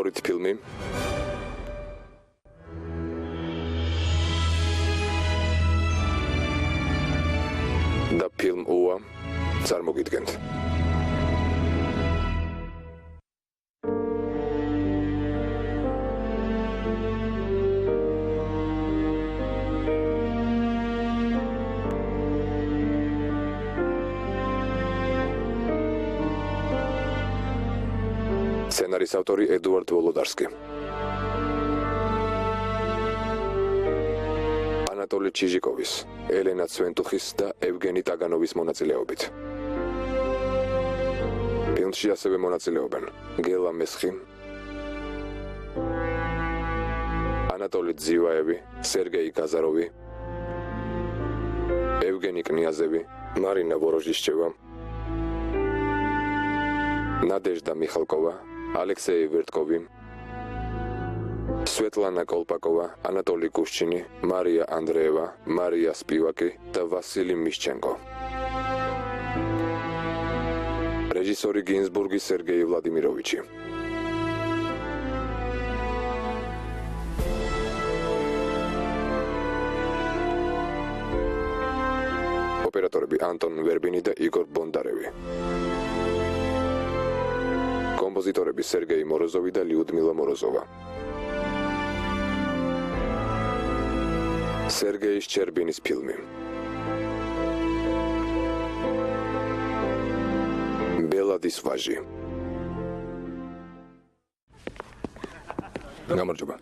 ფავორიტ ფილმი? და ფილმ უა წარმოგიდგენთ. სცენარის ავტორი ედუარდ ვოლოდარსკი. ანატოლი ჩიჟიკოვის, ელენა ცვენტუხის და ევგენი ტაგანოვის მონაწილეობით. ფილმში ასევე მონაწილეობენ გელა მესხი, ანატოლი ძივაევი, სერგეი გაზაროვი, ევგენი კნიაზევი, მარინა ვოროჟიშჩევა, ნადეჟდა მიხალკოვა, ალექსეი ვერტკოვი, სვეტლანა კოლპაკოვა, ანატოლი გუშჩინი, მარია ანდრეევა, მარია სპივაკი და ვასილი მიშჩენკო. რეჟისორი გინზბურგი სერგეი ვლადიმიროვიჩი. ოპერატორები ანტონ ვერბინი და იგორ ბონდარევი. კომპოზიტორები სერგეი მოროზოვი და ლიუდმილა მოროზოვა. სერგეი შჩერბინის ფილმი. ბელადის ვაჟი. გამარჯობა.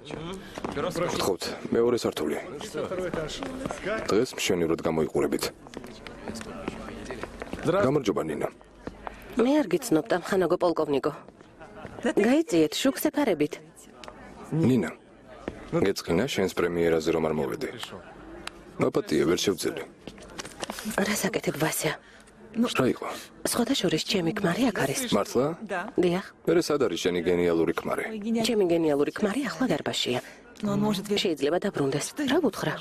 გთხოვთ, მეორე სართული. დღეს მშვენივრად გამოიყურებით. გამარჯობა ნინა. მე არ გიცნობთ ამ ხანაგო პოლკოვნიკო. გაიწიეთ შუქს ეფარებით. ნინა, გეწყინა შენს პრემიერაზე რომ არ მოვედი. აპატია ვერ შევძელი. რას აკეთებ ვასია? რა იყო? სხვათა შორის ჩემი ქმარი აქ არის. მართლა? დიახ. მე სად არის შენი გენიალური ქმარი? ჩემი გენიალური ქმარი ახლა დარბაზშია. შეიძლება დაბრუნდეს. რა გუთხრა?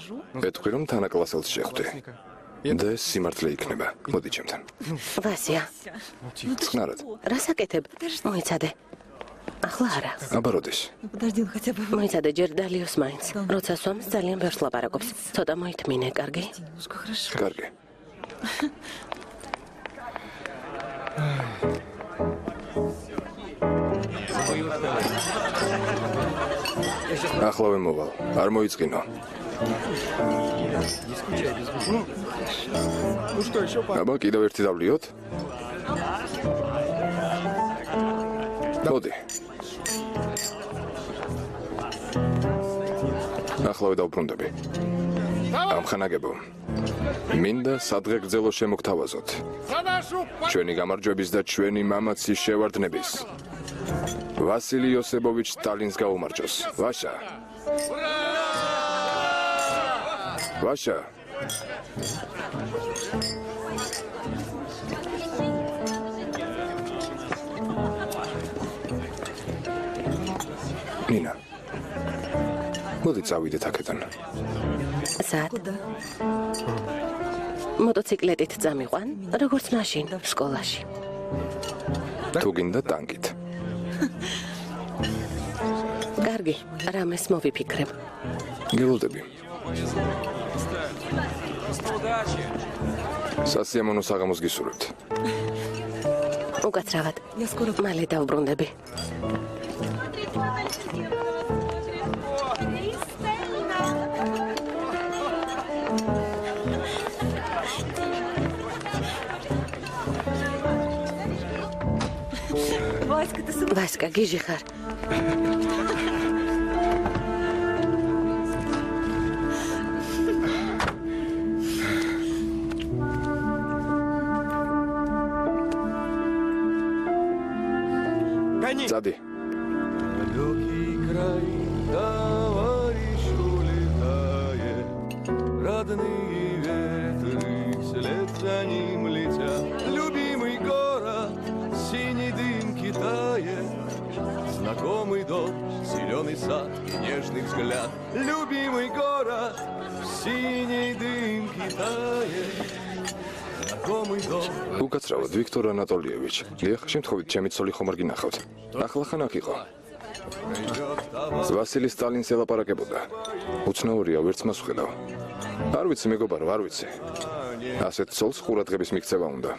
მეთქვი რომ თანაკლასელს შეხვდი. და ეს სიმართლე იქნება. მოდი ჩემთან. ვასია. წყნარად. რას აკეთებ? მოიცადე. ახლა არა. აბა როდის? მოიცადე ჯერ დალიოს მაინც. როცა სვამს ძალიან ბევრს ლაპარაკობს. ცოტა მოითმინე, კარგი? კარგი. ახლავე მოვალ. არ მოიწყინო. აბა კიდევ ერთი დავლიოთ? მოდი. ახლავე დავბრუნდები. ამხანაგებო. მინდა სადღე გრძელო შემოგთავაზოთ. ჩვენი გამარჯვების და ჩვენი მამაცის შევარდნების. ვასილი იოსებოვიჩ სტალინს გაუმარჯოს. ვაშა. ვაშა. ნინა. მოდი წავიდეთ აქედან. სად? მოტოციკლეტით წამიყვან, როგორც მაშინ, სკოლაში. თუ გინდა ტანკით. კარგი, რამეს მოვიფიქრებ. გელოდები. სასიამოვნო საღამოს გისურვებთ. უკაცრავად. მალე დავბრუნდები. ვასკა, გიჟი ხარ. Сади. Далекий край, товарищ улетает, родные ветры вслед за ним летят. Любимый город, синий дым Китая, знакомый дом, зеленый сад и нежный взгляд. Любимый город, синий дым Китая. უკაცრავად ვიქტორ ანატოლიევიჩ. დიახ, შემთხვევით ჩემი ცოლი ხომ არ გინახავთ. ახლა ხან აქ იყო. ვასილი სტალინს ელაპარაკებოდა. უცნაურია, ვერც მას ვხედავ. არ ვიცი, მეგობარო, არ ვიცი. ასეთ ცოლს ყურადღების მიქცევა უნდა.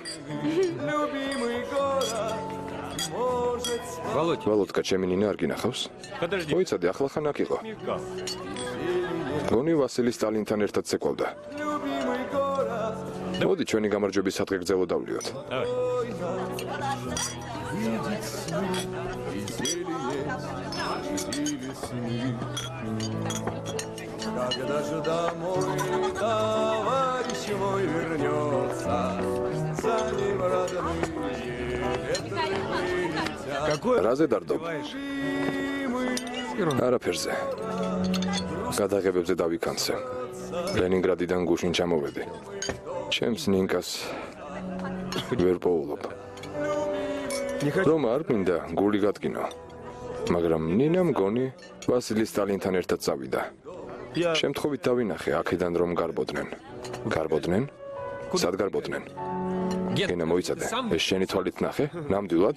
ვალოდკა, ჩემი ნინა არ გინახავს? მოიცადე, ახლა ხან აქ იყო. გონი ვასილი სტალინთან ერთად ცეკვავდა. მოდი, ჩვენი გამარჯვების სადღე გრძელო დავლიოთ. Когда же домой товарищ мой вернется, за ним родные ветры. რაზე დარდობ? არაფერზე. გადაღებებზე დავიქანცე. ლენინგრადიდან გუშინ ჩამოვედი. ჩემს ნინკას ვერ პოულობ. რომ არ მინდა გული გადგინო. მაგრამ ნინა მგონი ვასილი სტალინთან ერთად წავიდა. შემთხვევით დავინახე აქედან რომ გარბოდნენ. გარბოდნენ? სად გარბოდნენ? გენა მოიცადე. ეს შენი თვალით ნახე? ნამდვილად?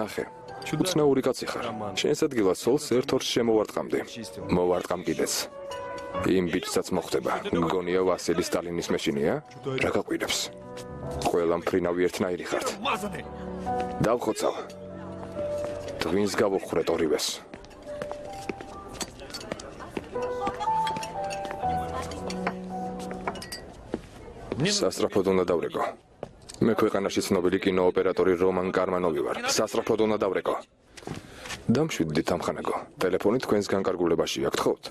ნახე. უცნაური კაცი ხარ. შენს ადგილას სოლს ერთ ორს შემოვარტყამდი. მოვარტყამ კიდეც. იმ ბიჭსაც მოხდება. მგონია ვასილი სტალინის მეშინია? რა გაყვირებს? ყველა მფრინავი ერთნაირი ხართ. დავხოცავ. twins გავუხრეთ ორივეს. სასწრაფოდ უნდა დავრეკო. მე ქვეყანაში ცნობილი კინოოპერატორი რომან კარმანოვი ვარ. სასწრაფოდ უნდა დავრეკო. დამშვიდდით ამხანაგო. ტელეფონი თქვენს განკარგულებაშია, გთხოვთ.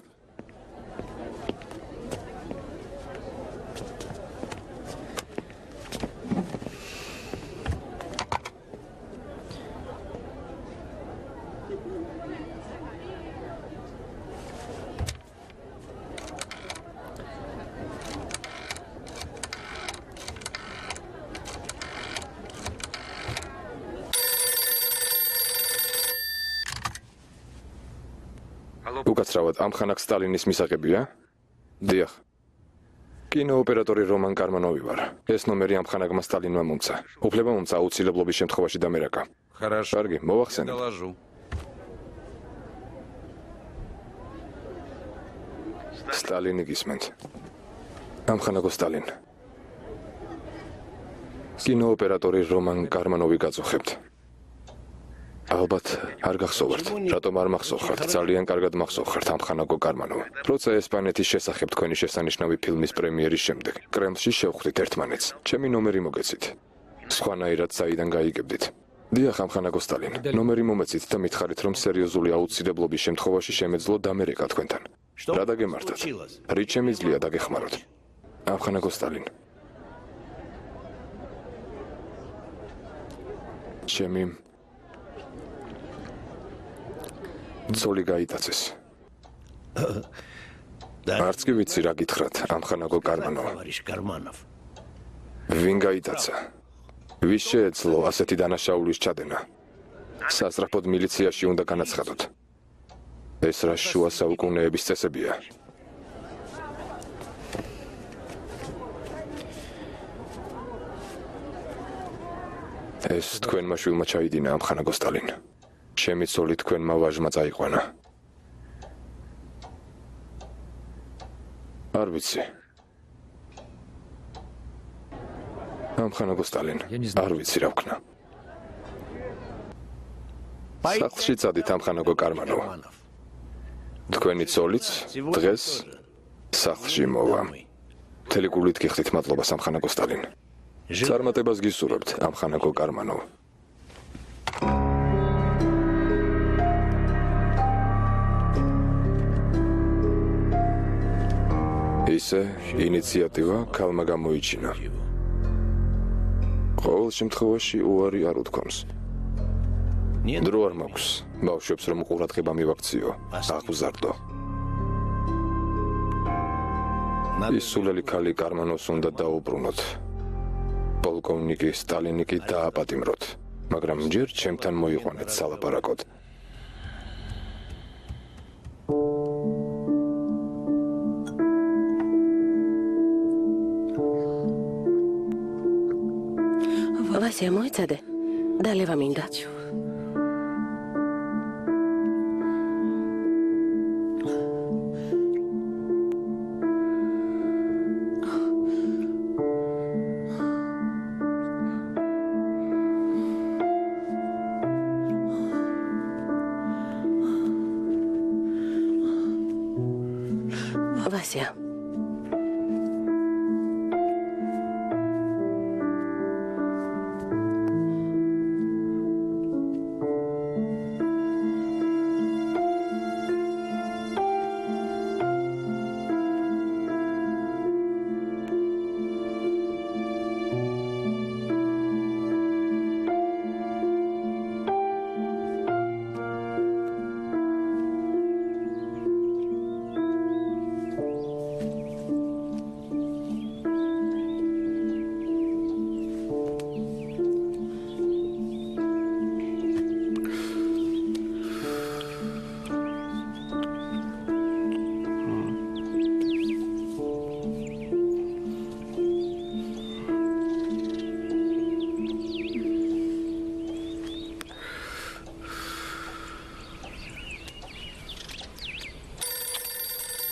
უკაცრავად ამხანაგ სტალინის მისაღებია? დიახ. კინოოპერატორი რომან კარმანოვი ვარ. ეს ნომერი ამხანაგმა სტალინმა მომცა. უფლება მომცა აუცილებლობის შემთხვევაში დამერაკა. Хорошо. კარგი, მოვახსენებ. Доложу. სტალინი გისმენთ. ამხანაგო სტალინ. კინოოპერატორი რომან კარმანოვი გაწუხებთ. ალბათ არ გახსოვართ. რატომ არ მახსოვხართ? ძალიან კარგად მახსოვხართ ამხანაგო კარმანოვ. როცა ესპანეთის შესახებ თქვენი შესანიშნავი ფილმის პრემიერის შემდეგ კრემლში შევხვდით ერთმანეთს. ჩემი ნომერი მოგეცით. სხვანაირად საიდან გაიგებდით? დიახ, ამხანაგო სტალინ. ნომერი მომეცით და მითხარით, რომ სერიოზული აუცილებლობის შემთხვევაში შემეძლო დამერეკა თქვენთან. რა დაგემართათ? რით შემიძლია დაგეხმაროთ? ამხანაგო სტალინ. ჩემი ცოლი გაიტაცეს. არც კი ვიცი რა გითხრათ, ამხანაგო კარმანოვ. ვინ გაიტაცა? ვის შეეძლო ასეთი დანაშაულის ჩადენა? სასწრაფოდ მილიციაში უნდა განაცხადოთ. ეს რა შუა საუკუნეების წესებია? ეს თქვენმა შვილმა ჩაიდინა, ამხანაგო სტალინ. ჩემი ცოლი თქვენმა ვაჟმა წაიყვანა. არ ვიცი. ამხანაგო სტალინ, არ ვიცი რა ვქნა. სახლში წადით, ამხანაგო კარმანოვ. თქვენი ცოლიც დღეს სახლში მოვა. მთელი გულით გიხდით მადლობას, ამხანაგო სტალინ. წარმატებას გისურვებთ, ამხანაგო კარმანოვ. ისე ინიციატივა ქალმა გამოიჩინა. ყოველ შემთხვევაში უარი არ უთქვამს. დრო არ მაქვს, ბავშვებს რომ ყურადღება მივაქციო, აღგზარდო. ის სულელი ქალი კარმანოვს უნდა დაუბრუნოთ. პოლკოვნიკი სტალინი კი დააპატიმროთ, მაგრამ ჯერ ჩემთან მოიყვანეთ სალაპარაკოდ. ვასია, მოიცადე? დალევა მინდა. ვასია.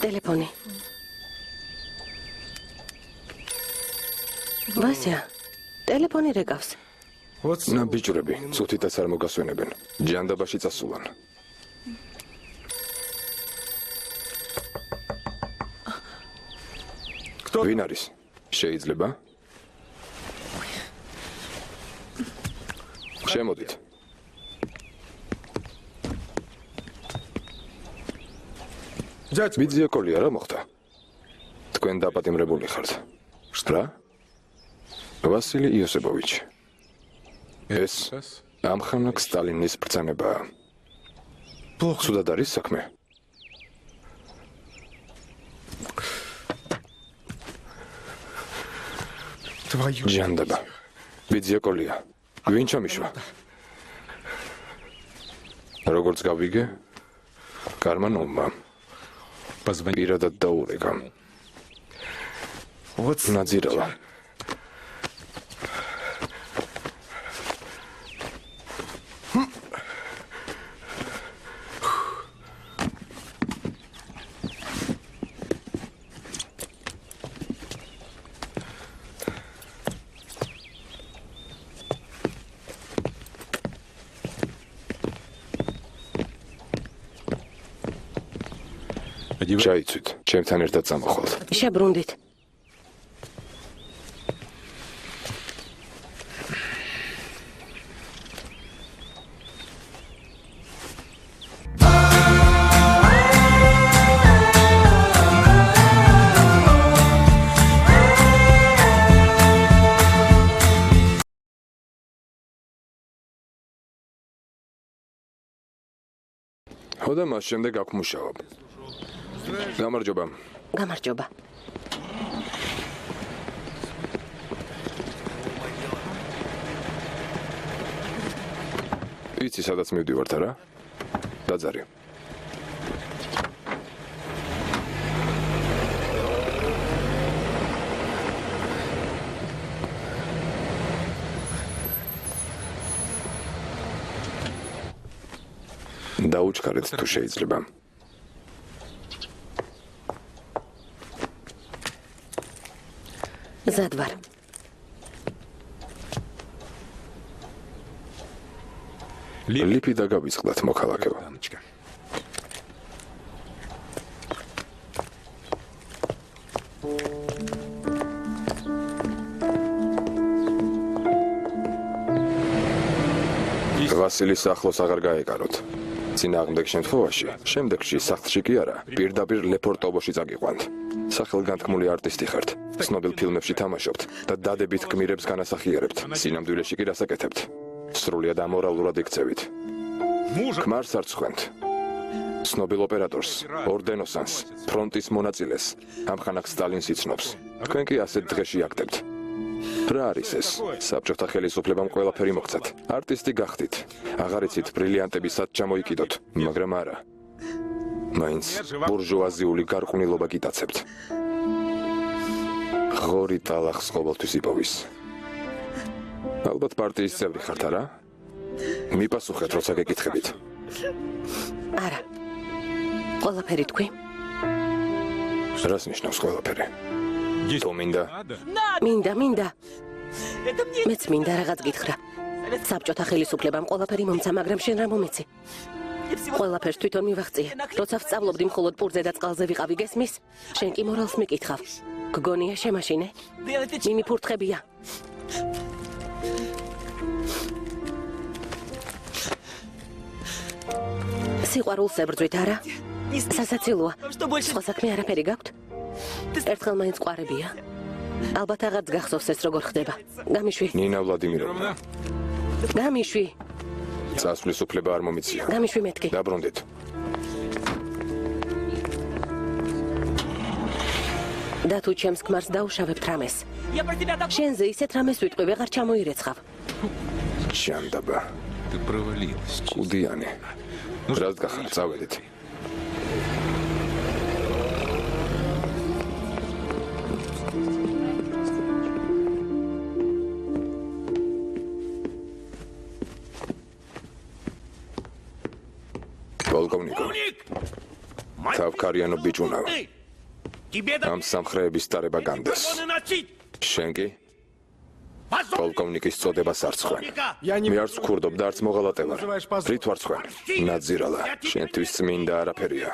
ტელეფონი. ვასია, ტელეფონი რეკავს. ნაბიჯრები, წუთითაც არ მოგასვენებენ. ჯანდაბაში წასულან. ვინ არის? შეიძლება? შემოდით. ბიძიაკოლია რა მოხდა? თქვენ დაპატიმრებული ხართ. რა? ვასილი იოსებოვიჩი. ეს ამხანაგ სტალინის ბრძანებაა. სუდად არის საქმე? ჯანდაბა. ბიძიაკოლია. ვინ ჩამიშვა? როგორც გავიგე, კარმანოვმა პირადად დაურეკა. ნაძირალა. ჩაიცვით, ჩემთან ერთად წამოხვალთ. შებრუნდით. ხო და მას შემდეგ აქ მუშაობ. გამარჯობა. გამარჯობა. იცი სადაც მივდივართ არა? დაძარი. დაუჩქარეთ თუ შეიძლება. ზად ვარ. ლიფი დაგავიწყდათ მოქალაქეო. ვასილის ახლოს აღარ გაეკაროთ. წინააღმდეგ შემთხვევაში, შემდეგში სახლში კი არა, პირდაპირ ლეპორტოვოში წაგიყვანთ. სახელგანთქმული არტისტი ხართ. ცნობილ ფილმებში თამაშობთ და დადებით გმირებს განასახიერებთ. სინამდვილეში კი რასაკეთებთ? სრულიად ამორალურად იქცევით. ქმარს არ წხვენთ. ცნობილ ოპერატორს, ორდენოსანს, ფრონტის მონაწილეს, ამხანაგ სტალინს იცნობს. თქვენ კი ასეთ დღეში აქტებთ. რა არის ეს? საბჭოთა ხელისუფლებამ ყველაფერი მოგცათ. არტისტი გახდით. აღარ იცით ბრილიანტები სად ჩამოიკიდოთ, მაგრამ არა. მაინც ბურჟუაზიული გარყვნილობა გიტაცებთ. ღორი ტალახს ყოველთვის იპოვის. ალბათ პარტიის წევრი ხართ არა? მიპასუხეთ, როცა გეკითხებით. არა. ყველაფერი თქვი? რას ნიშნავს ყველაფერი? თუ მინდა? მინდა. მეც მინდა რაღაც გითხრა. საბჭოთა ხელისუფლებამ ყველაფერი მომცა, მაგრამ შენ რა მომეცი? ყველაფერს თვითონ მივაღწია. როცა ვსწავლობდი მხოლოდ პურზე და წყალზე ვიყავი გესმის, შენ კი მორალს მიკითხავ. გგონია შემაშინე? მინი ფურთხებია. სიყვარულს ებრძვით, არა? სასაცილოა. სხვა საქმე არაფერი გაქვთ? ერთხელ მაინც ყვარებია. ალბათ აღარც გახსოვს ეს როგორ ხდება. გამიშვი. ნინა ვლადიმიროვნა, გამიშვი. წასვლის უფლება არ მომიცია. გამიშვი მეთქი. დაბრუნდით. და თუ ჩემს ქმარს დაუშავებთ რამეს. შენზე ისეთ რამეს ვიტყვი, ვეღარ ჩამოირეცხავ. ჭანდაბა. Ты провалилась. კუდიანი. რას გახარ, წავედით. პოლკოვნიკო, თავქარიანო ბიჭუნავ. ამ სამხრეების დარება განდეს. შენ კი? პოლკოვნიკის წოდებას არ ცხვენ. მე არც ვქურდობ და არც მოღალატე ვარ. რით ვარ ცხვენ? ნაძირალა, შენთვის წმინდა არაფერია.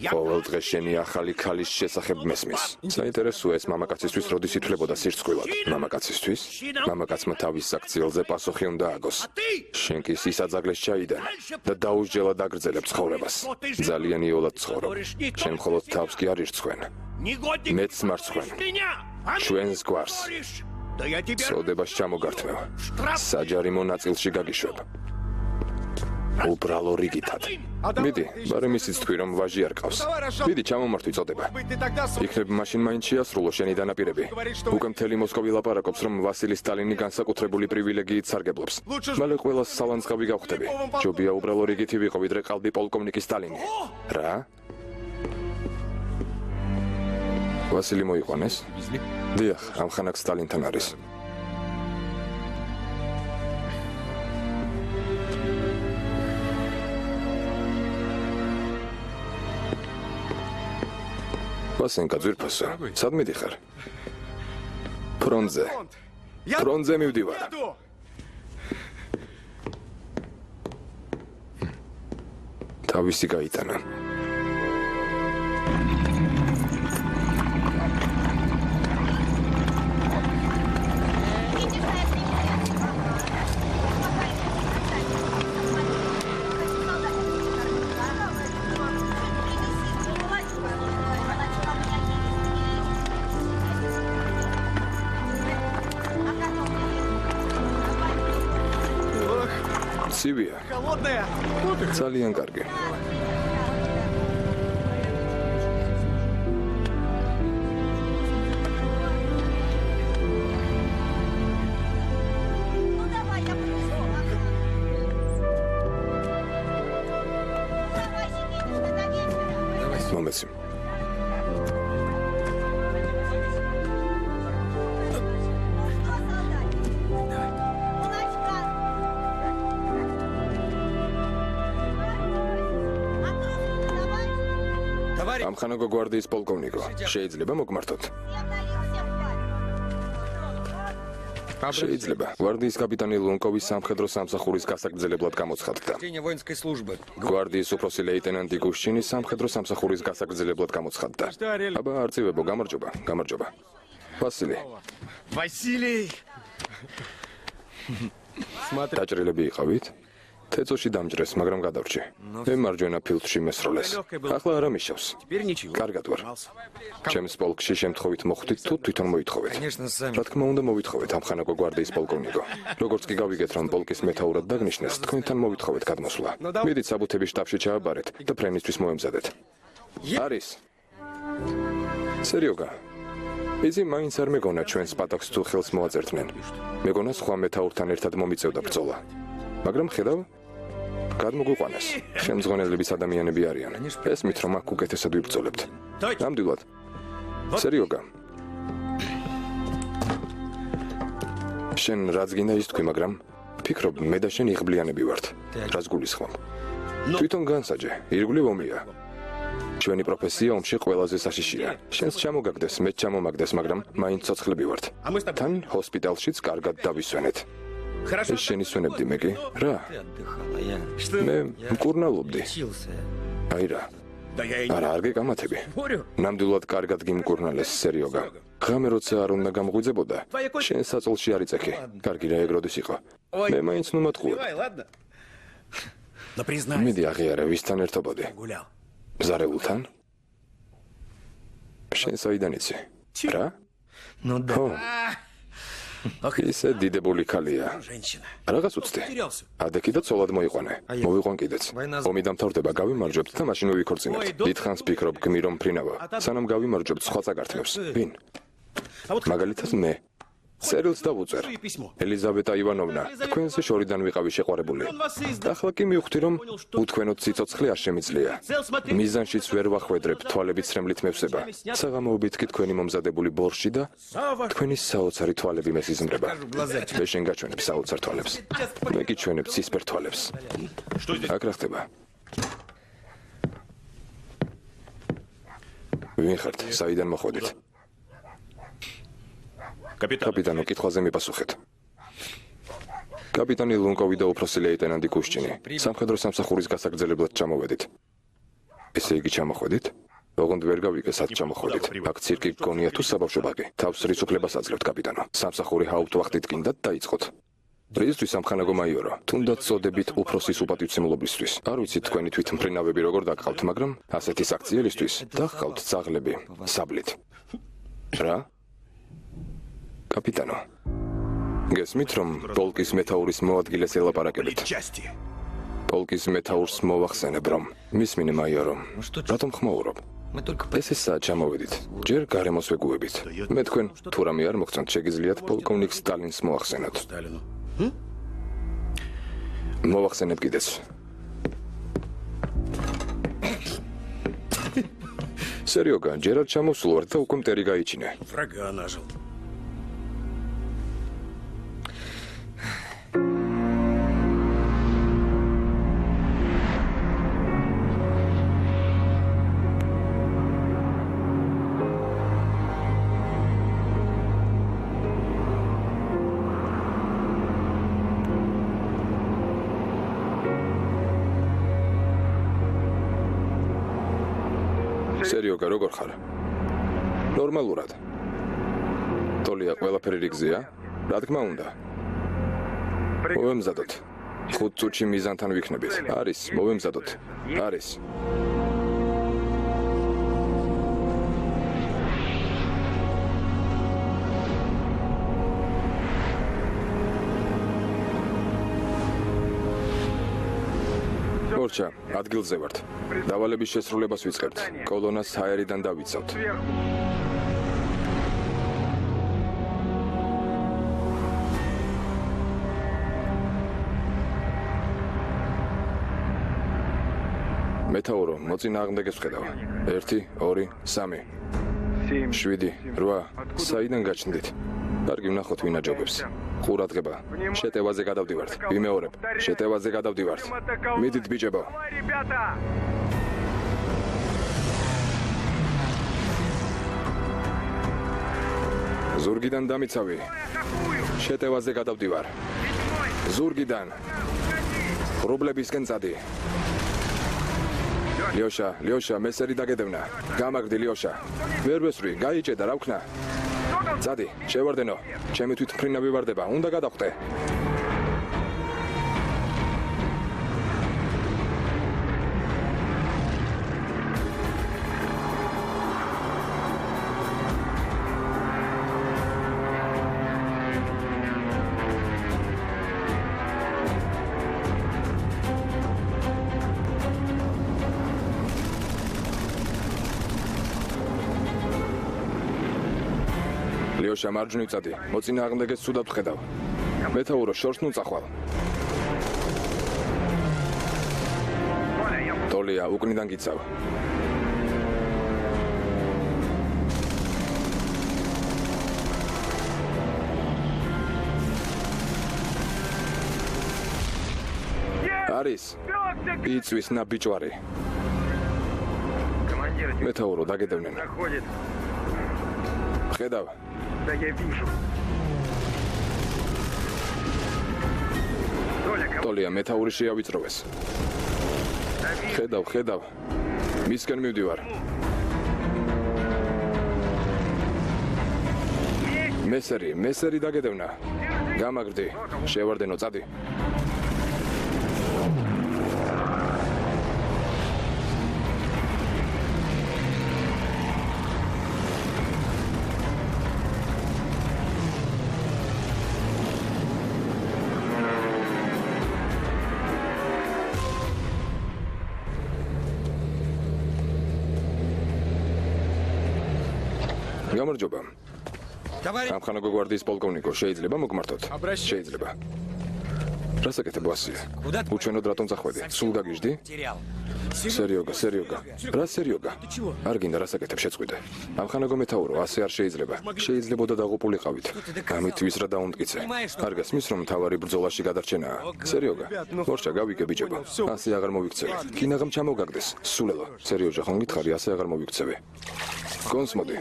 ყოველდღე შენი ახალი ქალის შესახებ მესმის. საინტერესოა ეს მამაკაცისთვის როდის ითვლებოდა სირცხვილად. მამაკაცისთვის? მამაკაცმა თავის საქციელზე პასუხი უნდა აგოს. შენ კი სისაძაგლეს ჩაიდან და დაუსჯელად აგრძელებ ცხოვრებას. ძალიან იოლად ცხოვრობ. შენ მხოლოდ თავს კი არ ირცხვენ. მეც მარცხვენ. ჩვენს გვარს. წოდებას ჩამოგართმევ. საჯარი მონაწილში გაგიშვებ. უბრალო რიგითად. მიდი, ბარემ ისიც თქვი რომ ვაჟი არ ყავს. მიდი, ჩამომართვი წოდება. იქნებ მაშინ მაინც შეასრულო შენი დანაპირები. უკვე მთელი მოსკოვი ლაპარაკობს რომ ვასილი სტალინი განსაკუთრებული პრივილეგიით სარგებლობს. მალე ყველა სალანძღავი გავხდები. ჯობია უბრალო რიგითი ვიყო ვიდრე ყალბი პოლკოვნიკი სტალინი. რა? ვასილი მოიყვანეს? დიახ, ამ ხანაკ სტალინთან არის. ვასენკა ძვირფასო, სად მიდიხარ? ფრონტზე. ფრონტზე მივდივარ. თავისი გაიტანა. ცივია. ძალიან კარგი. მომეცი. ამხანაგო გვარდიის პოლკოვნიკო, შეიძლება მოგმართოთ? შეიძლება. გვარდიის კაპიტანი ლუნკოვის სამხედრო სამსახურის გასაგრძელებლად გამოცხადდა. Воинской службы. გვარდიის უფროსი ლეიტენანტი გუშჩინი სამხედრო სამსახურის გასაგრძელებლად გამოცხადდა. აბა არწივებო, გამარჯობა, გამარჯობა. ვასილი. Василий! დაჭრილები იყავით? თეწოში დამჭრეს, მაგრამ გადავრჩი. მე მარჯვენა ფილდში მესროლეს. ახლა არა მიშავს. Теперь ничего. კარგად ვარ. ჩემს პოლკში შემთხვევით მოხვდით თუ თვითონ მოითხოვეთ? Конечно, сами. რა თქმა უნდა მოვითხოვეთ ამხანაგო გვარდიის პოლკოვნიკო. როგორც კი გავიგეთ რომ პოლკის მეთაურად დაგნიშნეს, თქვენთან მოვითხოვეთ გადმოსვლა. მიდით საბუთების შტაბში ჩააბარეთ და ფრენისთვის მოემზადეთ. არის. სერიოგა. იცი მაინც არ მეგონა ჩვენს პატაკს თუ ხელს მოაწერდნენ. მეგონა სხვა მეთაურთან ერთად მომიწევდა ბრძოლა. მაგრამ ხედავ გადმოგვიყვანეს. შემძღვანელების ადამიანები არიან. ესმით რომ აქ უკეთესად ვიბრძოლებთ. ნამდვილად. სერიოგა. შენ რაც გინდა ის თქვი, მაგრამ ფიქრობ მე და შენ იღბლიანები ვართ. რას გულისხმობ? თვითონ განსაჯე, ირგვლივ ომია. ჩვენი პროფესია ომში ყველაზე საშიშია. შენს ჩამოგაგდეს, მეც ჩამომაგდეს, მაგრამ მაინც ცოცხლები ვართ. თან ჰოსპიტალშიც კარგად დავისვენეთ. Хорошо. ეს შენი სვენებდი მე კი? რა? Ты отдыхала, я... მე მკურნალობდი. Учился. აი რა. Да я и не არა, არ გეკამათები. спорю. ნამდვილად კარგად გიმკურნალეს სერიოგა. ღამე როცა არ უნდა გამღვიძებოდა, შენ საწოლში არ იწექი. კარგი რა ეგროდის იყო. მე მაინც ნუ მათყუებ. Давай, ладно? Да признайся, მიდი აღიარე, ვისთან ერთობოდი? гулял. მზარეულთან? შენ საიდან იცი? რა? Ну да. ხო, Ах, ისე დიდებული ქალია. женщина. რაღაც უცდი. Терялся. ადექი და ცოლად მოიყვანე. მოვიყვან კიდეც. ომი დამთავრდება, გავიმარჯვებთ და მაშინ ვივიქორწინებთ. დიდხანს ფიქრობ გმი რომ ფრინავა. სანამ გავიმარჯვებთ სხვა წაგართმევს. ვინ? А вот მაგალითად მე. სერილს დავუწერ. и письмо. ელიზაბეტა ივანოვნა, თქვენზე შორიდან ვიყავი შეყვარებული. Он вас и издал. ახლა კი მივხვდი რომ უთქვენოთ სიცოცხლე არ შემიძლია. Цел смотри. მიზანშიც ვერ ვახვედრებ, თვალებით სრემლით მევსება. საღამოობით კი თქვენი მომზადებული ბორში და Сава. თქვენი საოცარი თვალები მესიზმრება. Покажу глаза. მე შენ გაჩვენებ საოცარ თვალებს. მე კი ჩვენებ ცისფერ თვალებს. Что здесь? აქ რა ხდება? ვინ ხართ? საიდან მოხვედით? კაპიტანო, კითხვაზე მიპასუხეთ. კაპიტანი ლუნკოვი და უფროსი ლეიტენანტი კუშჩინი. სამხედრო სამსახურის გასაგრძელებლად ჩამოვედით. ესე იგი ჩამოხვედით? ოღონდ ვერ გავიგე, სად ჩამოხვედით. აქ ცირკი გონია თუ საბავშვო ბაღი? თავს რიცუქლებას აძლევთ, კაპიტანო. სამსახური ჰაუპტვახტით კიდათ დაიწყოთ. რისთვის სამხანაგო მაიორო? თუნდაც წოდებით უფროსის უპატივცემლობისთვის. არ ვიცით თქვენი თვითმფრინავები როგორ დაგყავთ, მაგრამ ასეთი საქციელისთვის დაგყავთ ძაღლები საბლით. რა? კაპიტანო, გესმით რომ პოლკის მეთაურის მოადგილეს ელაპარაკებით? Части. პოლკის მეთაურს მოვახსენებ რომ მისმინე მაიორო. რატომ ხმაურობ? Мы только ეს საათ ჩამოვედით. ჯერ გარემოს ვეგუებით. მე თქვენ თუ რამე არ მოგწონთ, შეგიძლიათ პოლკოვნიკ სტალინს მოახსენოთ. Сталину. მოვახსენებ კიდეც. სერიოგა, ჯერ არ ჩამოსულ ვარ და უკვე მტერი გაიჩინე. Врага нажил. სერიოგა, როგორ ხარ? ნორმალურად. ტოლია, ყველაფერი რიგზეა? რა თქმა უნდა. მოვემზადოთ. 5 წუთში მიზანთან ვიქნებით. არის, მოვემზადოთ. არის. ორჩა, ადგილზე ვართ. დავალების შესრულებას ვიწყებთ. კოლონას ჰაერიდან დავიცავთ. მეთაურო, მოწინააღმდეგეს ვხედავ. 1, 2, 3. 7, 8. საიდან გაჩნდით? კარგი ვნახოთ ვინ აჯობებს. ყურადღება. შეტევაზე გადავდივართ. ვიმეორებ. შეტევაზე გადავდივართ. მიდით ბიჭებო. ზურგიდან დამიცავი. შეტევაზე გადავდივარ. ზურგიდან. ღრუბლებისკენ წადი. ლიოშა, მესერი დაგედევნა. გამაგდი ლიოშა. ვერ ვესვრი, გაიჭედა რა ვქნა. წადი, შევარდენო. ჩემი თვითმფრინავი ვარდება, უნდა გადახვდე. ლიოშა, მარჯვნივ წადი. მოწინააღმდეგეს ცუდად ვხედავ. მეთაურო, შორს ნუ წახვალ. ტოლია, უკნიდან გიცავ. არის. იწვის ნაბიჯვარი. მეთაურო, დაგედევნენ. ხედავ. Да, я вижу. ტოლია მეთაური შეავიწროვეს. ხედავ. მისკენ მივდივარ. მესერი დაგედევნა. გამაგრდი. შევარდენო, წადი. გამარჯობა. ამხანაგო გვარდიის პოლკოვნიკო, შეიძლება მოგმართოთ? შეიძლება. რასაკეთებ ვასია? უჩვენოდ რატომ წახვედი? სულ გაგიჟდი? სერიოგა. რა სერიოგა? არ გინდა რასაკეთებ შეწყვიტე. ამხანაგო მეთაურო, ასე არ შეიძლება. შეიძლებოდა დაღუპულიყავით. ამით ვის რა დაუნტკიცე. არ გასმის რომ მთავარი ბრძოლაში გადარჩენაა. სერიოგა. მორჩა გავიგე ბიჭებო. ასე აღარ მოვიქცევი. კინაღამ ჩამოგაგდეს. სულელო. სერიოჟა ხომ გითხარი, ასე აღარ მოვიქცევი. კონს მოდი.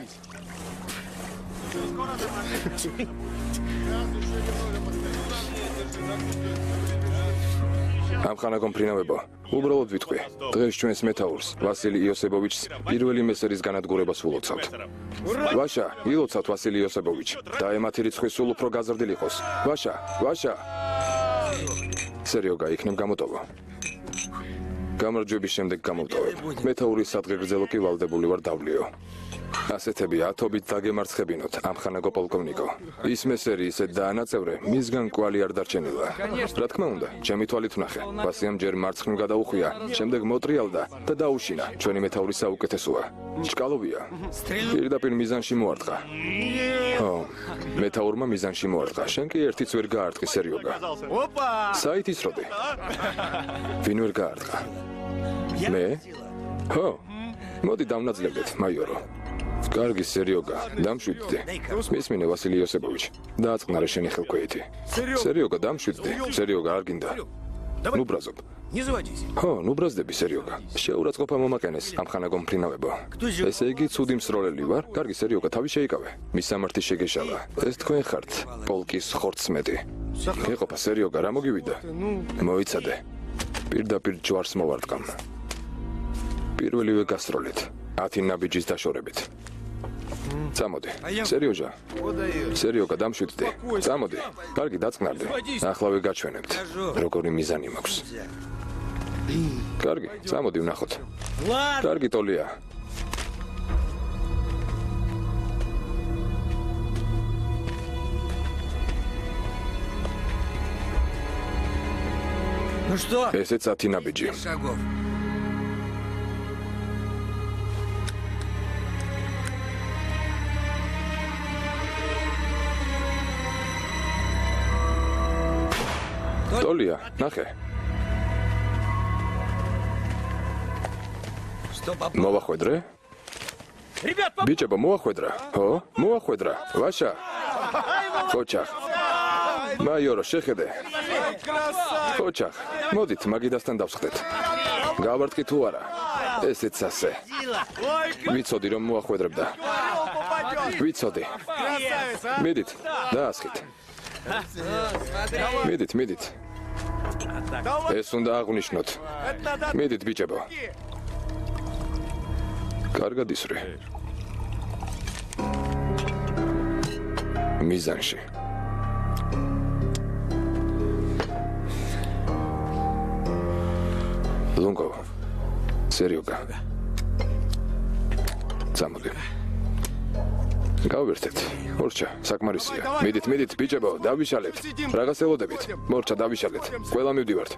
ამხანაგო მფრინავებო, უბრალოდ ვიტყვი. დღეს ჩვენს მეთაურს, ვასილი იოსებოვიჩს, პირველი მესერის განადგურებას ულოცავთ. ვაშა, ილოცავთ ვასილი იოსებოვიჩ. და ემათი რიცხვი სულ უფრო გაზრდილი იყოს. ვაშა. სერიოგა იქნებ გამოტოვო. გამარჯვების შემდეგ გამოვტოვებ. მეთაურის სადღეგრძელო კი ვალდებული ვარ დავლიო. ასეთები ათობით დაგემარცხებინოთ, ამხანაგო პოლკოვნიკო. ის მესერი ისეთ დაანაწევრე, მისგან კვალი არ დარჩენილა. რა თქმა უნდა, ჩემი თვალით ვნახე. ვასიამ ჯერ მარცხნივ გადაუხვია, შემდეგ მოტრიალდა და დაუშინა. ჩვენი მეთაური საუკეთესოა. ჭკალოვია. პირდაპირ მიზანში მოარტყა. მეთაურმა მიზანში მოარტყა. შენ კი ერთიც ვერ გაარტყი სერიოგა. საითის როდი? ვინ ვერ გაარტყა? მე? მოდი დავნაძლებდეთ, მაიორო. კარგი სერიოგა, დამშვიდდი. მისმინე ვასილი იოსებოვიჩ. დააწყნარე შენი ხელქვეითი. სერიოგა, დამშვიდდი. სერიოგა არ გინდა. ნუ ბრაზობ. ნუ ბრაზდები სერიოგა. შეურაცხყოფა მომაყენეს ამხანაგო მფრინავებო. ესე იგი ცუდი მსროლელი ვარ? კარგი სერიოგა, თავი შეიკავე. მისამართი შეგეშალა. ეს თქვენ ხართ, პოლკის ხორცმეტი. გეყოფა სერიოგა, რა მოგივიდა? მოიცადე. პირდაპირ ჯვარს მოვარტყამ. პირველივე გასროლით, 10 ნაბიჯის დაშორებით. წამოდი. სერიოგა, დამშვიდდი. წამოდი. კარგი, დაწყნარდი. ახლავე გაჩვენებთ, როგორი მიზანი მაქვს. კარგი, წამოდი ვნახოთ. კარგი ტოლია. ესეც 10 ნაბიჯი. ტოლია, ნახე. მოვახვედრე? ბიჭებო, მოვახვედრა. მოვახვედრა. ვაშა. ოჩახ. მაიორო, შეხედე. ოჩახ. მოდით, მაგიდასთან დავსხდეთ. გავარტყი თუ არა? ესეც ასე. ვიცოდი რომ მოვახვედრებდა. ვიცოდი. მიდით, დაასხით. მიდით. ეს უნდა აღვნიშნოთ. მიდით ბიჭებო. კარგად ისვრე. მიზანში. ლუნგო. სერიოგა. წამოდი. გავერთეთ. მორჩა, საკმარისია. მიდით, ბიჭებო, დავიშალეთ. რაღაც ელოდებით. მორჩა, დავიშალეთ. ყველა მივდივართ.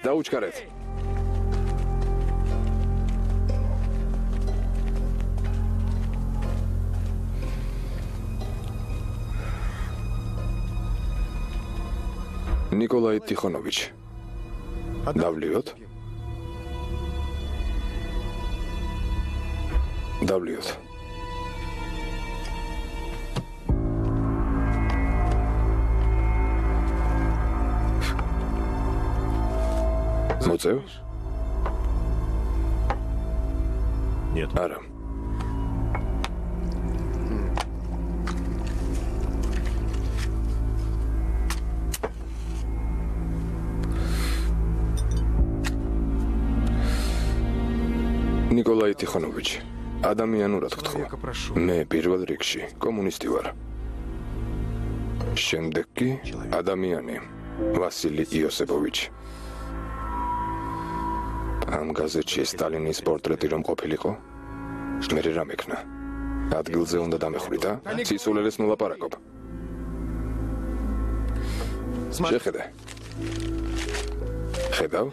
დაუჩქარეთ. ნიკოლაი ტიხონოვიჩ. დავლიოთ. მოწევ? არა. ნიკოლაი ტიხონოვიჩი, ადამიანურად გთხოვ. მე პირველ რიგში კომუნისტი ვარ. შემდეგ კი ადამიანი, ვასილი იოსებოვიჩი. ამ გაზეთში სტალინის პორტრეტი რომ ყოფილიყო, მე რა მეკნა. ადგილზე უნდა დამეხვრიტა, სისულელეს ნულაპარაკობ. შეხედე. ხედავ?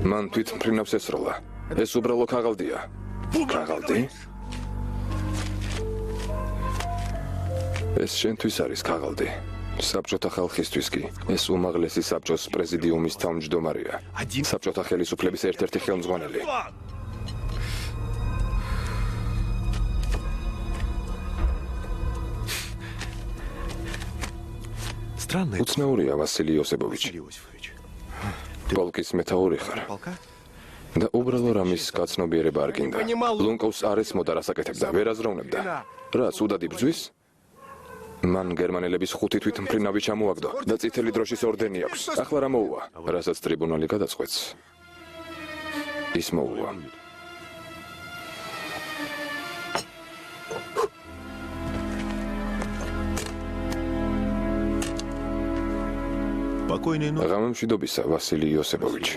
მან თვით მფრინავს ესროლა. ეს უბრალო ქაღალდია. ქაღალდი? ეს შენთვის არის ქაღალდი. საბჭოთა ხალხისთვის კი ეს უმაღლესი საბჭოს პრეზიდიუმის თავმჯდომარეა. საბჭოთა ხელისუფლების ერთ-ერთი ხელმძღვანელი. უცნაურია ვასილი იოსებოვიჩი. პოლკის მეთაური ხარ. და უბრალო რამის გაცნობიერება არ გინდა. ლუნკოვს არ ესმოდა რასაკეთებდა, ვერ აზროვნებდა. რა, ცუდად იბრძვის? მან გერმანელების 5 თვით მფრინავი ჩამოაგდო და წითელი დროშის ორდენი აქვს. ახლა რა მოუვა? რასაც ტრიბუნალი გადაწყვეტს. ის მოუვა. ღამემშვიდობისა, ვასილი იოსებოვიჩი.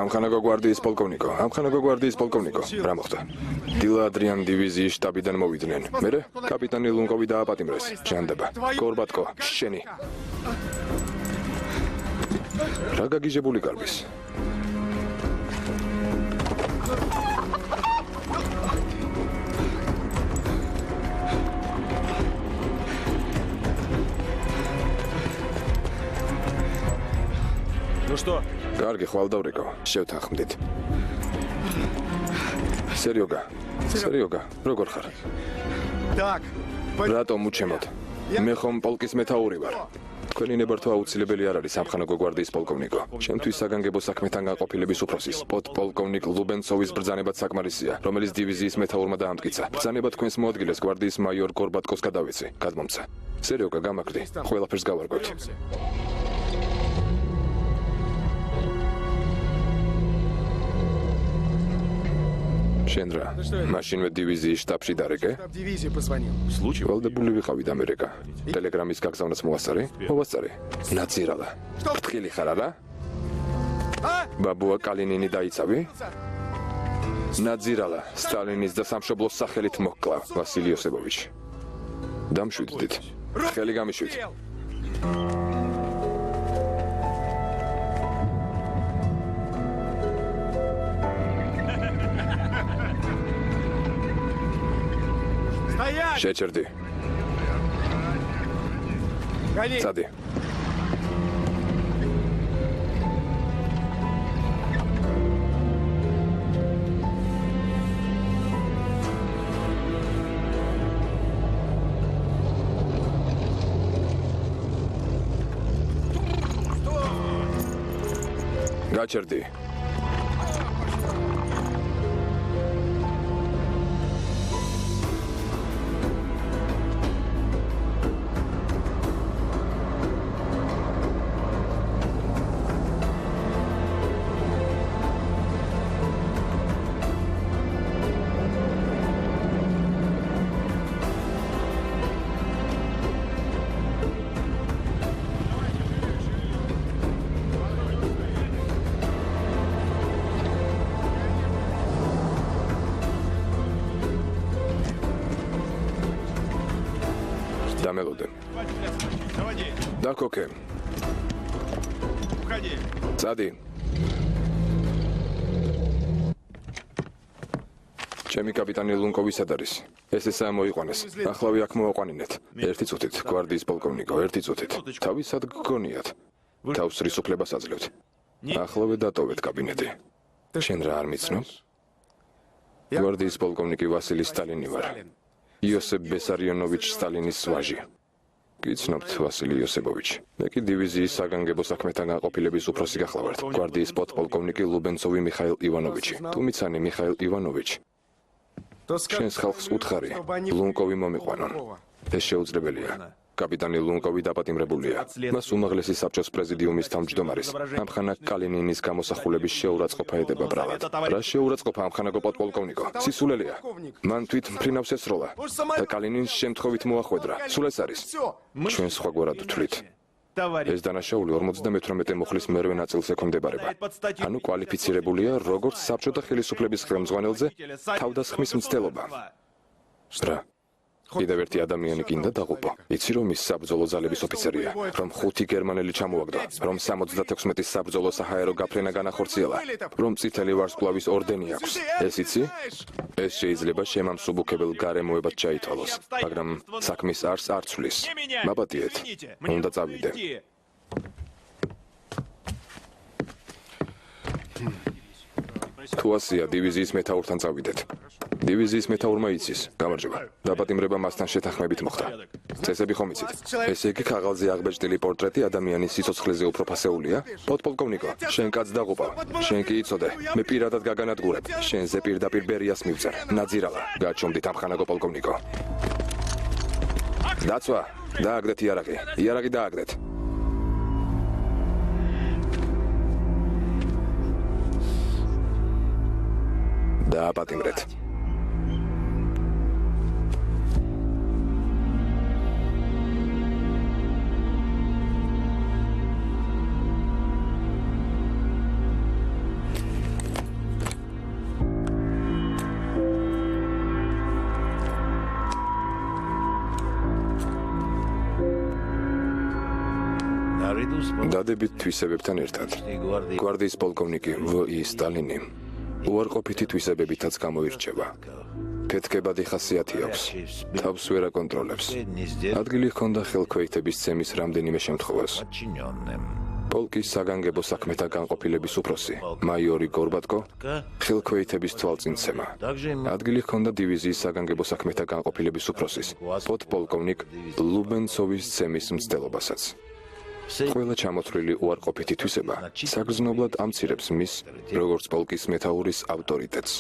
ამხანაგო გვარდიის პოლკოვნიკო, რა მოხდა? დილა ადრიან დივიზიის შტაბიდან მოვიდნენ. მერე კაპიტანი ლუნკოვი დააპატიმრეს. ჟანდაბა, გორბატკო, შენი. რა გაგიჟებული გარბის? Ну что? კარგი, ხვალდავრიკო, შევთანხმდით. სერიოგა, როგორ ხარ? Так, რატომ უჩემოთ? მე ხომ პოლკის მეთაური ვარ. თქვენი ნებართვა აუცილებელი არ არის სამხანაგო გვარდიის პოლკოვნიკო. ჩემთვის საგანგებო საქმეთან გაყოფილების უფროსის პოლკოვნიკ ლუბენცოვის ბრძანებაც საკმარისია, რომელიც დივიზიის მეთაურმა დაამტკიცა. ბრძანება თქვენს მოადგილეს გვარდიის მაიორ გორბატკოს გადავეცი. გადმომცა. სერიოგა, გამაგრდი, ყველაფერს გავარკვევთ. შენ რა, მაშინვე დივიზიის შტაბში დარეკე? в дивизию позвонил. ვალდებული ვიყავი და ამერიკა. ტელეგრამის გაგზავნას მოვასწარე? მოვასწარე. ნაცირალა. ფრთხილი ხარ არა? ბაბუა კალინინი დაიცავი? ნაძირალა, სტალინის და სამშობლოს სახელით მოკლა, ვასილი იოსებოვიჩი. დამშვიდდით. ხელი გამიშვით. შეჭერდი. წადი. გაჭერდი. დამელოდე. დაკოკე. წადი. ჩემი კაპიტანი ლუნკოვი სად არის? ეს ესაა მოიყვანეს. ახლავე აქ მოვაყვანინეთ. ერთი წუთით, გვარდიის პოლკოვნიკო, ერთი წუთით. თავისად გგონიათ. თავს რისუფლებას აძლევთ. ახლავე დატოვეთ კაბინეტი. შენ რა არ მიცნობ? გვარდიის პოლკოვნიკი ვასილი სტალინი ვარ. იოსებ ბესარიონოვიჩ სტალინის ვაჟი. გიცნობთ ვასილი იოსებოვიჩი. მე კი დივიზიის საგანგებო საქმეთა განყოფილების უფროსი გახლავართ. გვარდიის პოდპოლკოვნიკი ლუბენცოვი მიხაილ ივანოვიჩი. თუმიცანი მიხაილ ივანოვიჩი. შენს ხალხს უთხარი, ლუნკოვი მომიყვანონ. ეს შეუძლებელია. კაპიტანი ლუნკოვი დაპატიმრებულია. მას უმაღლესი საბჭოს პრეზიდიუმის თავმჯდომარის ამხანა კალინინის გამოსახულების შეურაცხყოფა ედება ბრალად. რა შეურაცხყოფა ამხანაგო პოდპოლკოვნიკო? სისულელია. მან თვით მფრინავს ესროლა და კალინინს შემთხვევით მოახვედრა. სულ ეს არის. ჩვენ სხვაგვარად ვთვლით. ეს დანაშაული 58 მოხლის მერვე ნაწილს ექვემდებარება. ანუ კვალიფიცირებულია როგორც საბჭოთა ხელისუფლების ხელმძღვანელზე თავდასხმის მცდელობა. რა? კიდევ ერთი ადამიანი გინდა დაღუპო. იცი რომ ის საბრძოლო ძალების ოფიცერია, რომ 5 გერმანელი ჩამოაგდო, რომ 76 საბრძოლო საჰაერო გაფრენა განახორციელა, რომ წითელი ვარსკვლავის ორდენი აქვს. ეს იცი? ეს შეიძლება შემამსუბუქებელ გარემოებად ჩაითვალოს, მაგრამ საქმის არსს არ ცვლის. მაპატიეთ, უნდა წავიდე. თუ ასია, დივიზიის მეთაურთან წავიდეთ. დივიზიის მეთაურმა იცის, გამარჯობა. დაპატიმრება მასთან შეთანხმებით მოხდა. წესები ხომ იცით? ესე იგი ქაღალდზე აღბეჭდილი პორტრეტი ადამიანის სიცოცხლეზე უფრო ფასეულია? პოდპოლკოვნიკო, შენ კაცს დაღუპავ. შენ კი იცოდე, მე პირადად გაგანადგურებ. შენზე პირდაპირ ბერიას მივწერ. ნაძირალა, გაჩვენდით ამხანაგო პოლკოვნიკო. დაცვა, დააგდეთ იარაღი. იარაღი დააგდეთ. დააპატიმრეთ. დადებით თვისებებთან ერთად. გვარდიის პოლკოვნიკი V.I. სტალინი უარყოფითი თვისებებითაც გამოირჩევა. ფეთქებადი ხასიათი აქვს. თავს ვერ აკონტროლებს. ადგილი ჰქონდა ხელქვეითების ცემის რამდენიმე შემთხვევას. პოლკის საგანგებო საქმეთა განყოფილების უფროსი, მაიორი გორბატკო, ხელქვეითების თვალწინცემა. ადგილი ჰქონდა დივიზიის საგანგებო საქმეთა განყოფილების უფროსის, პოდპოლკოვნიკ ლუბენცოვის ცემის მცდელობასაც. ყველა ჩამოთვლილი უარყოფითი თვისება საგრძნობლად ამცირებს მის, როგორც პოლკის მეთაურის ავტორიტეტს.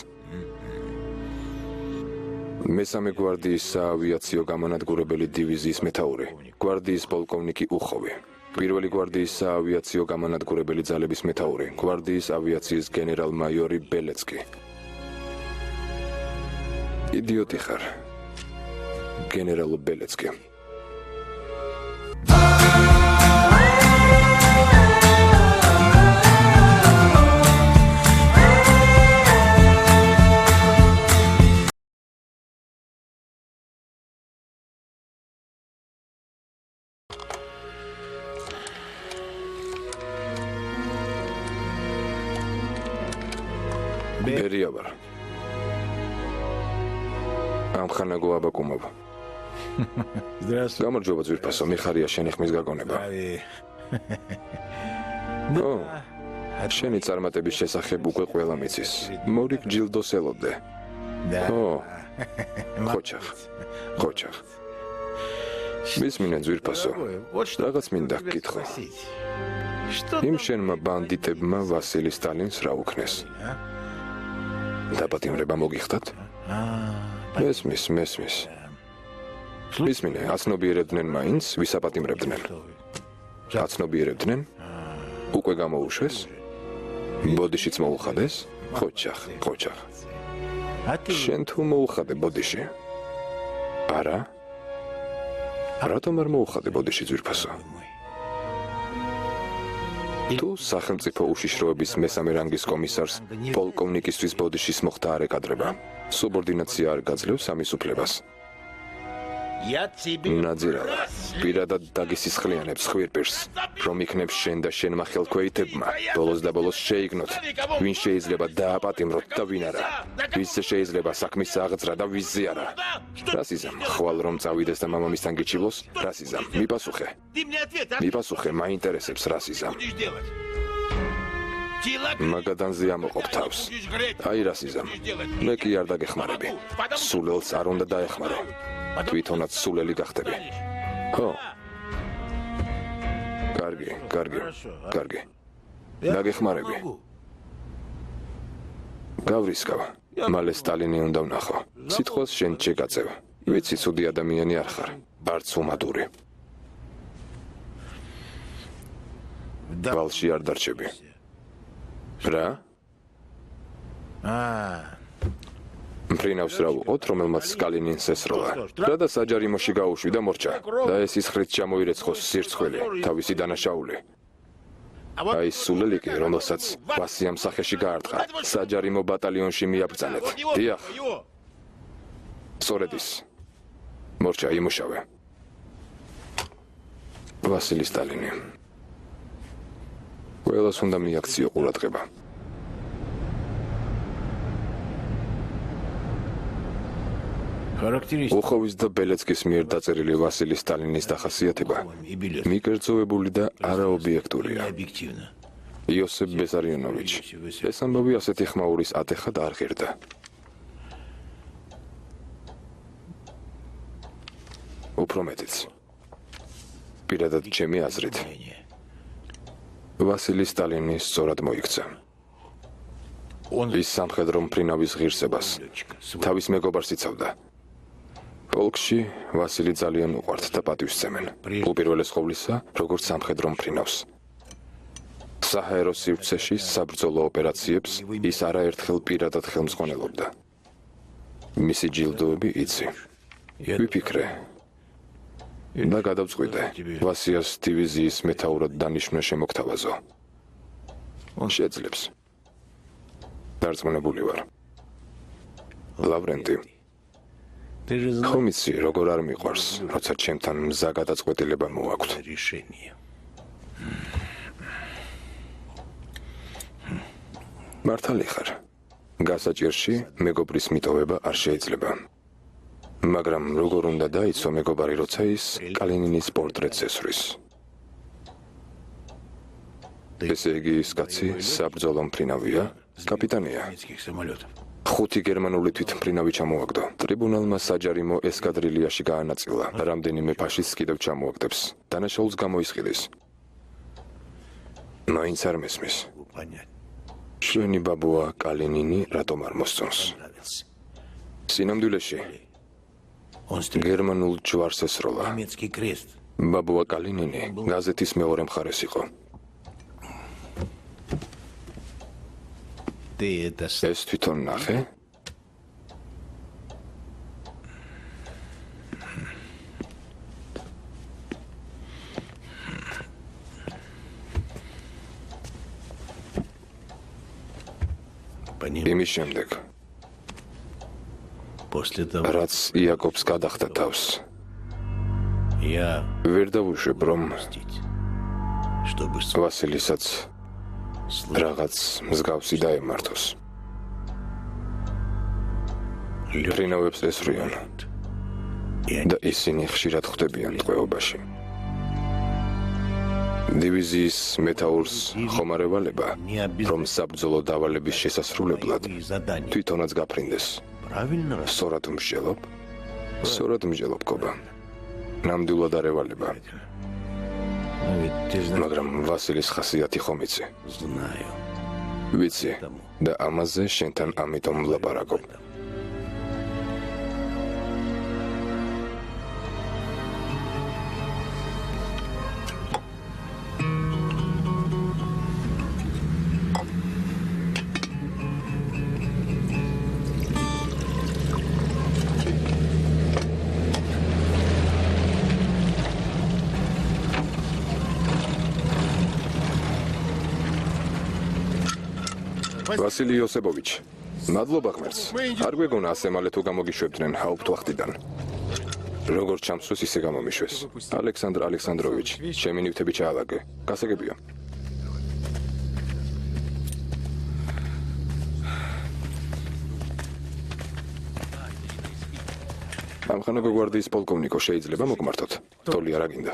მესამე გვარდიის საავიაციო გამანადგურებელი დივიზიის მეთაური, გვარდიის პოლკოვნიკი უხოვი. პირველი გვარდიის საავიაციო გამანადგურებელი ძალების მეთაური, გვარდიის ავიაციის გენერალ-მაიორი ბელეცკი. იდიოტი ხარ, გენერალ ბელეცკი. ბერია ვარ. ამხანაგო აბაკუმოვ. გამარჯობა ძვირფასო, მიხარია შენი ხმის გაგონება. შენი წარმატების შესახებ უკვე ყველა მიცის. მორიგჯილდოს ელოდე. ხოჩახ. მისმინე ძვირფასო, რაღაც მინდა გკითხო. იმ შენმა ბანდიტებმა ვასილი სტალინს რა უქნეს? დაპატიმრება მოგიხდათ? მესმის. მისმინე, აცნობიერებდნენ მაინც, ვის აპატიმრებდნენ? აცნობიერებდნენ? უკვე გამოუშვეს? ბოდიშიც მოუხადეს? ხოჩახ. შენ თუ მოუხადე ბოდიში? არა? რატომ არ მოუხადე ბოდიში ძვირფასო? თუ სახელმწიფო უშიშროების მესამე რანგის კომისარს პოლკოვნიკისთვის ბოდიშის მოხდა არ ეკადრება, სუბორდინაცია არ გაძლევს ამის უფლებას. ნაძირალა, პირადად დაგისისხლიანებს ხვირპირს, რომ იქნებ შენ და შენმა ხელქვეითებმა ბოლოს და ბოლოს შეიგნოთ, ვინ შეიძლება დააპატიმროთ და ვინ არა, ვისზე შეიძლება საქმის აღძრა და ვისზე არა. რასიზამ, ხვალ რომ წავიდეს და მამამისთან გიჩივლოს, რასიზამ, მიპასუხე, მაინტერესებს რასიზამ. მაგადანზე ამოყოფ თავს. აი რასიზამ, მე კი არ დაგეხმარები. სულელს არ უნდა დაეხმარო. თვითონაც სულელი გახდები. კარგი. დაგეხმარები. გავრისკავ. მალე სტალინი უნდა ვნახო. სიტყვას შენ შეგაწევ. ვიცი, ცუდი ადამიანი არ ხარ. არც უმადური. ვალში არ დარჩები. რა? მფრინავს რა უყოთ, რომელმაც სტალინინს ესროლა. რა და საჯარიმოში გაუშვი და მორჩა. და ეს ისხრით ჩამოირეცხოს სირცხვილი, თავისი დანაშაული. აი სულელიკი, რომელსაც ვასიამ სახეში გაარტყა, საჯარიმო ბატალიონში მიაბრძანეთ. დიახ. სწორედ ის. მორჩა იმუშავე. ვასილი სტალინი. ყველას უნდა მიაქციო ყურადღება. უხოვის და ბელეცკის მიერ დაწერილი ვასილი სტალინის დახასიათება მიკერძოვებული და არაობიექტურია. იოსებ ბესარიონოვიჩ. ეს ამბავი ასეთი ხმაურის ატეხად არ ღირდა. უფრო მეტიც. პირადად ჩემი აზრით. ვასილი სტალინი სწორად მოიქცა. ის სამხედრო მფრინავის ღირსებას თავის მეგობარს იცავდა. პოლკში ვასილი ძალიან უყვართ და პატივსცემენ. უპირველეს ყოვლისა, როგორც სამხედრო მფრინავს. საჰაერო სივრცეში საბრძოლო ოპერაციებს ის არაერთხელ პირადად ხელმძღვანელობდა. მისი ჯილდოები იცი. ვიფიქრე და გადავწყვიტე ვასიას დივიზიის მეთაურად დანიშნა შემოგთავაზო. შეძლებს. დარწმუნებული ვარ. ლავრენტი. ხომ იცი, როგორ არ მიყვარს, როცა ჩემთან მზა გადაწყვეტილება მოაქვთ. მართალი ხარ. გასაჭირში მეგობრის მიტოვება არ შეიძლება. მაგრამ როგორ უნდა დაიცო მეგობარი, როცა ის კალინინის პორტრეტს ესვრის. ესე იგი ის კაცი საბრძოლო მფრინავია, კაპიტანია. 5 გერმანული თვითმფრინავი ჩამოაგდო. ტრიბუნალმა საჯარიმო ესკადრილიაში გაანაწილა. რამდენიმე ფაშისტს კიდევ ჩამოაგდებს. დანაშაულს გამოისყიდის. მაინც არ მესმის. შვენი ბაბუა კალინინი რატომ არ მოსწონს? სინამდვილეში გერმანულ ჯვარს ესროლა. ბაბუა კალინინი გაზეთის მეორე მხარეს იყო. ეს თვითონ ნახე? იმის შემდეგ, რაც იაკობს გადახდა თავს, ვერ დავუშვებ, რომ ვასილისაც რაღაც მსგავსი დაემართოს. მფრინავებს ესვრიან და ისინი ხშირად ხვდებიან ტყვეობაში. დივიზიის მეთაურს ხომ არ ევალება, რომ საბრძოლო დავალების შესასრულებლად თვითონაც გაფრინდეს. სწორად მსჯელობ, კობა. ნამდვილად არ ევალება. მაგრამ ვასილის ხასიათი ხომ იცი? ვიცი და ამაზე შენთან ამიტომ ვლაპარაკობ. ვასილი იოსებოვიჩ, მადლობა ღმერთს. არ გვეგონა ასე მალე თუ გამოგიშვებდნენ ჰაუფტვახტიდან. როგორ ჩამსვეს, ისე გამომიშვეს. ალექსანდრ ალექსანდროვიჩ, ჩემი ნივთები ჩაალაგე. გასაგებია. ამხანაგო გვარდიის პოლკოვნიკო, შეიძლება მოგმართოთ? თოლი არა გინდა.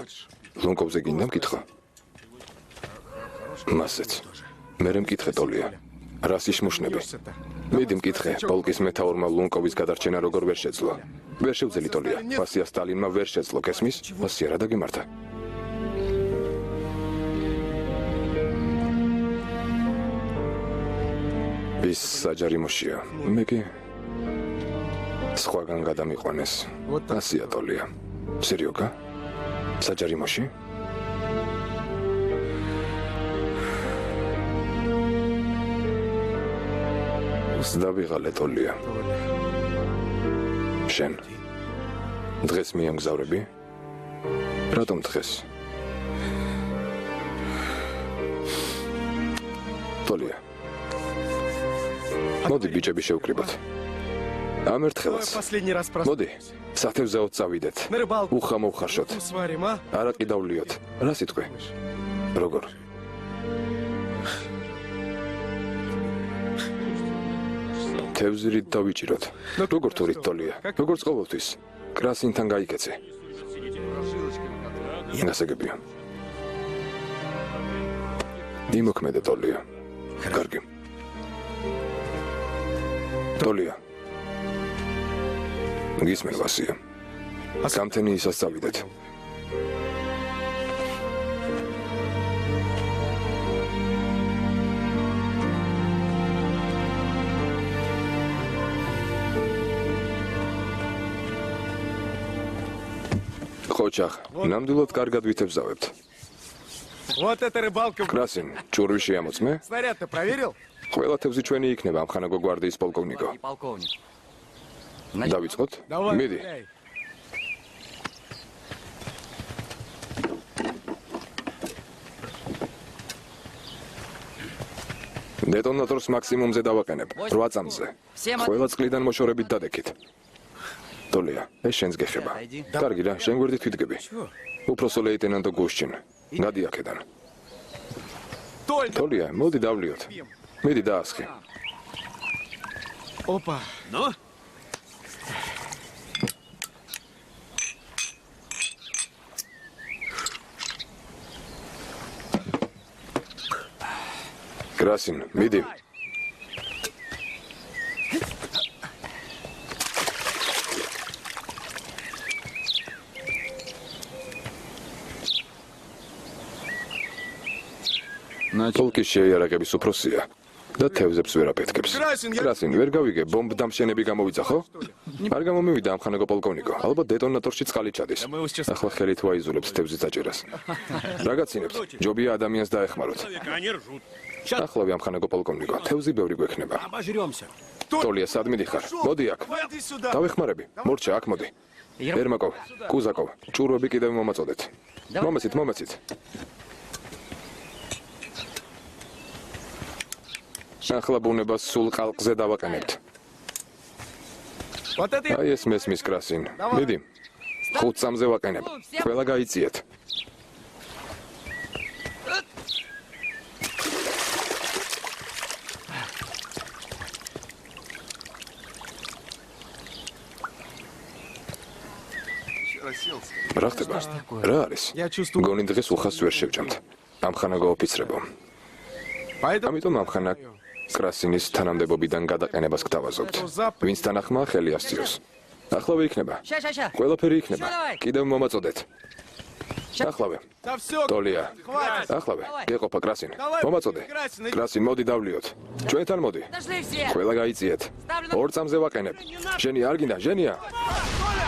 ლუნკოვზე გინდა მკითხო? მასეც. მერე მკითხე თოლია. რას იშმუშნები? მიდი მკითხე, პოლკის მეთაურმა ლუნკოვის გადარჩენა როგორ ვერ შეძლო? ვერ შევძელი თოლია. ვასია სტალინმა ვერ შეძლო, გესმის? ვასია რა დაგემართა? ის საჯარიმოშია. მე კი სხვაგან გადამიყვანეს. ასია ტოლია. სერიოგა? საჯარიმოში? დავიღალე ტოლია. შენ დღეს მიამგზავრები? რატომ დღეს? ტოლია. მოდი ბიჭები შევკრიბოთ. ამ ერთხელაც. Последний раз მოდი, სათევზაოდ წავიდეთ. უხა მოვხარშოთ. сварим, а? არაყი დავლიოთ. რა სიტყვი? როგორ? თევზირით დავიჭიროთ. როგორ თორით ტოლია? როგორც ყოველთვის. კრასინთან გაიკეცე. გასაგებია. იმოქმედე ტოლია. კარგი. ტოლია. გისმენ ვასია. სამთენი ისას წავიდეთ. ხოჭახ, ნამდვილად კარგად ვითევზავებთ. Вот эта рыбалка. კრასინ, ჭურვი შეამოწმე? Снаряд-то проверил? ყველა თევზი ჩვენი იქნება, ამხანაგო გვარდიის პოლკოვნიკო. Полковник. დავიწყოთ? Давай. მიდი. стреляй. დეტონატორს მაქსიმუმზე დავაყენებ, 8 წამზე. ყველა წყლიდან მოშორებით დადექით. ტოლია, ეს შენს გეხება. კარგი რა, შენ გვერდით ვიდგები. უფროსო ლეიტენანტო გუშჩინ. გადი აქედან. Толь, ტოლია, მოდი დავლიოთ. მიდი დაასხი. опа. Ну? კრასინ, მიდი. პოლკის შეიარაღების უფროსია და თევზებს ვერ აფეთქებს. კრასინ, ვერ გავიგე, ბომბ დამშენები გამოვიდა, ხო? არ გამომივიდა ამხანაგო პოლკოვნიკო. ალბათ დეტონატორში წყალი ჩადის. ახლა ხელით ვაიზულებთ თევზის დაჭერას. რა გაცინებთ? ჯობია ადამიანს დაეხმაროთ. Они ржут. ახლავე ამხანაგო პოლკოვნიკო, თევზი ბევრი გვექნება. Обожремся. ტოლია, сад მიდიხარ? მოდი აქ. Иди сюда. დავეხმარები. მორჩა, აქ მოდი. ერმაკოვ, კუზაკოვ, ჭურვები კიდევ მომაწოდეთ. მომეცით. ახლა ბუნებას სულ ყალყზე დავაყენებთ. Вот это я. აი ეს მესმის კრასინ. მიდი. 5 წამზე ვაყენებ. ყველა გაიწიეთ. რა ხდება? რა არის? Я чувствую. გონი დღეს უხას ვერ შევჭამთ. ამხანაგო ოფიცრებო. Поэтому ამიტომ ამხანა კრასინის თანამდებობიდან გადაყენებას გთავაზობთ. ვინსთან ახმა ხელი ასწიოს. ახლავე იქნება. Ща. ყველაფერი იქნება. давай. კიდევ მომაწოდეთ. ახლავე. Да все. ტოლია. Хватит. ახლავე. გეყოფა კრასინ. Давай, მომაწოდე. Красин, иди. კრასინ, მოდი დავლიოთ. ჩვენთან მოდი. Дошли все. ყველა გაიწიეთ. 2 წამზე ვაყენებ. ჟენია არ გინდა, ჟენია. Толя!